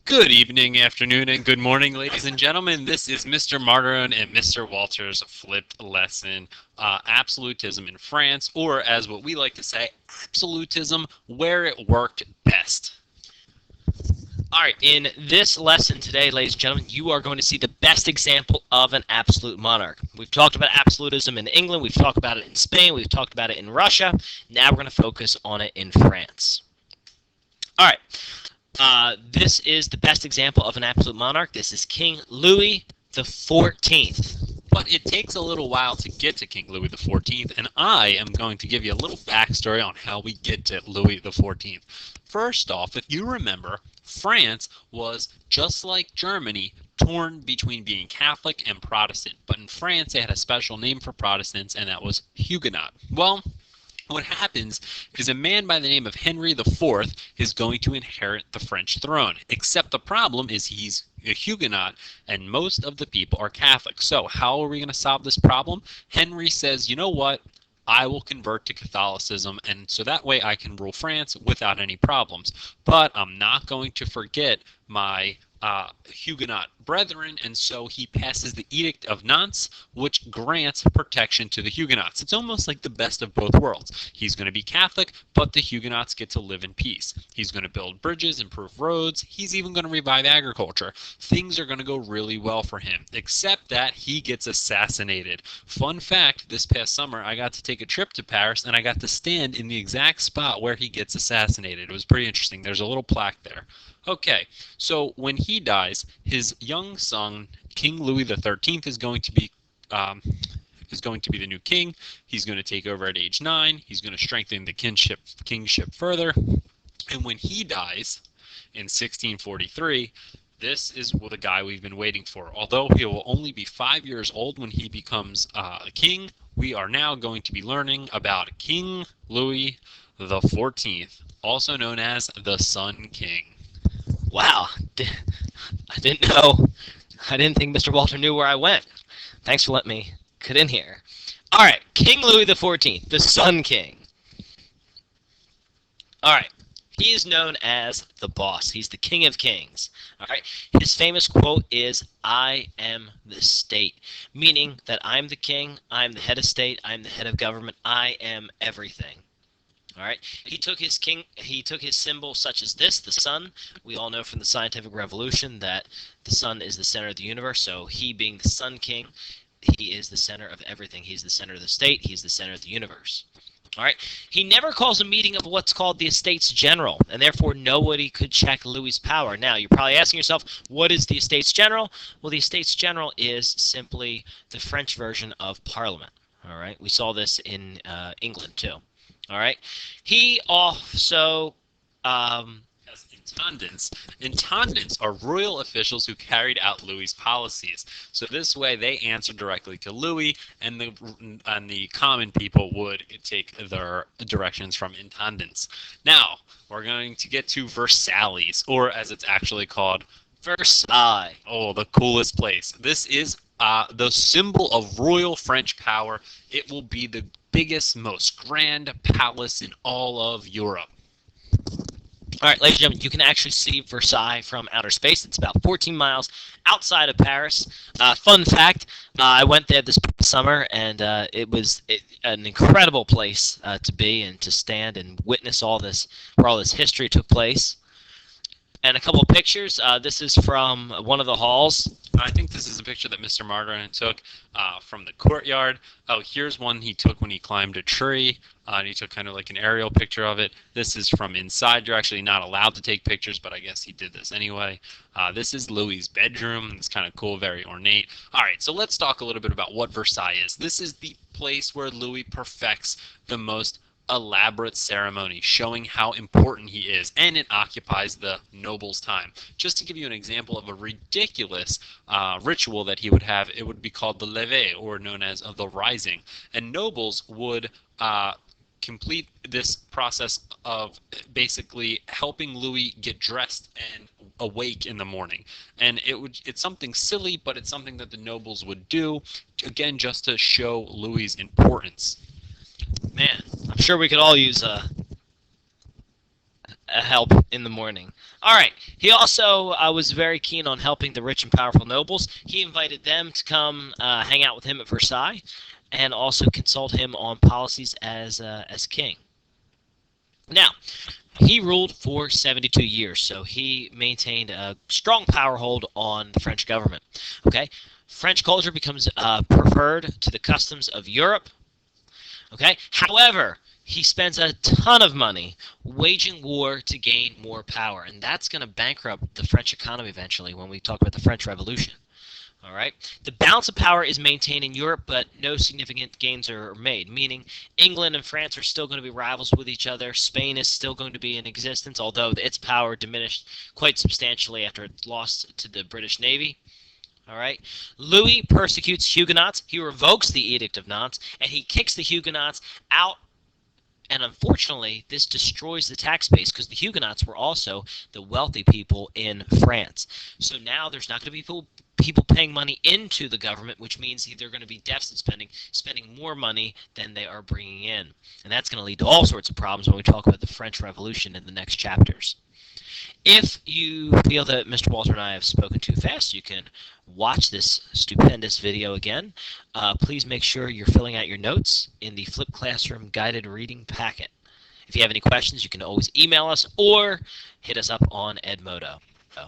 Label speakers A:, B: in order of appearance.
A: Good evening, afternoon, and good morning, ladies and gentlemen. This is Mr. Margaron and Mr. Walter's flipped lesson, absolutism in France, or as what we like to say, absolutism where it worked best.
B: All right, in this lesson today, ladies and gentlemen, you are going to see the best example of an absolute monarch. We've talked about absolutism in England, we've talked about it in Spain, we've talked about it in Russia. Now we're going to focus on it in France. All right, this is the best example of an absolute monarch. This is King Louis the 14th.
A: But it takes a little while to get to King Louis XIV, and I am going to give you a little backstory on how we get to Louis XIV. First off, if you remember, France was, just like Germany, torn between being Catholic and Protestant. But in France, they had a special name for Protestants, and that was Huguenot. Well, what happens is a man by the name of Henry IV is going to inherit the French throne. Except the problem is he's a Huguenot, and most of the people are Catholic. So how are we going to solve this problem? Henry says, you know what? I will convert to Catholicism, and so that way I can rule France without any problems. But I'm not going to forget my Huguenot brethren, and so he passes the Edict of Nantes, which grants protection to the Huguenots. It's almost like the best of both worlds. He's going to be Catholic, but the Huguenots get to live in peace. He's going to build bridges, improve roads. He's even going to revive agriculture. Things are going to go really well for him, except that he gets assassinated. Fun fact, this past summer I got to take a trip to Paris, and I got to stand in the exact spot where he gets assassinated. It was pretty interesting. There's a little plaque there. Okay, so when he dies, his young son, King Louis XIII, is going to be the new king. He's going to take over at age 9. He's going to strengthen the kingship further. And when he dies in 1643, this is the guy we've been waiting for. Although he will only be 5 years old when he becomes a king, we are now going to be learning about King Louis XIV, also known as the Sun King.
B: Wow, I didn't know. I didn't think Mr. Walter knew where I went. Thanks for letting me get in here. All right, King Louis XIV, the Sun King. All right, he is known as the boss. He's the king of kings. All right, his famous quote is, "I am the state," meaning that I'm the king, I'm the head of state, I'm the head of government, I am everything. All right. He took his symbol such as this, the sun. We all know from the scientific revolution that the sun is the center of the universe. So he being the Sun King, he is the center of everything. He's the center of the state. He's the center of the universe. All right. He never calls a meeting of what's called the Estates General, and therefore nobody could check Louis's power. Now, you're probably asking yourself, what is the Estates General? Well, the Estates General is simply the French version of Parliament. All right. We saw this in England too. All right. He also
A: As intendants. Intendants are royal officials who carried out Louis's policies. So this way they answer directly to Louis, and the common people would take their directions from intendants. Now, we're going to get to Versailles, or as it's actually called,
B: Versailles.
A: oh, the coolest place. This is the symbol of royal French power. It will be the biggest, most grand palace in all of Europe.
B: All right, ladies and gentlemen, you can actually see Versailles from outer space. It's about 14 miles outside of Paris. Fun fact, I went there this summer, and it was an incredible place to be and to stand and witness all this, where all this history took place. And a couple of pictures. This is from one of the halls.
A: I think this is a picture that Mr. Margaret took from the courtyard. Oh, here's one he took when he climbed a tree. And he took kind of like an aerial picture of it. This is from inside. You're actually not allowed to take pictures, but I guess he did this anyway. This is Louis's bedroom. It's kind of cool, very ornate. All right, so let's talk a little bit about what Versailles is. This is the place where Louis perfects the most elaborate ceremony showing how important he is, and it occupies the noble's time. Just to give you an example of a ridiculous ritual that he would have, it would be called the levee, or known as the rising, and nobles would complete this process of basically helping Louis get dressed and awake in the morning. And it's something silly, but it's something that the nobles would do, again, just to show Louis's importance.
B: Man, I'm sure we could all use help in the morning. All right. He also was very keen on helping the rich and powerful nobles. He invited them to come hang out with him at Versailles, and also consult him on policies as king. Now, he ruled for 72 years, so he maintained a strong power hold on the French government. Okay, French culture becomes preferred to the customs of Europe. Okay, however, he spends a ton of money waging war to gain more power, and that's going to bankrupt the French economy eventually when we talk about the French Revolution. All right. The balance of power is maintained in Europe, but no significant gains are made, meaning England and France are still going to be rivals with each other. Spain is still going to be in existence, although its power diminished quite substantially after it lost to the British Navy. All right. Louis persecutes Huguenots. He revokes the Edict of Nantes, and he kicks the Huguenots out. And unfortunately, this destroys the tax base because the Huguenots were also the wealthy people in France. So now there's not going to be people paying money into the government, which means they're going to be deficit spending more money than they are bringing in. And that's going to lead to all sorts of problems when we talk about the French Revolution in the next chapters. If you feel that Mr. Walter and I have spoken too fast, you can watch this stupendous video again. Please make sure you're filling out your notes in the Flip Classroom guided reading packet. If you have any questions, you can always email us or hit us up on Edmodo.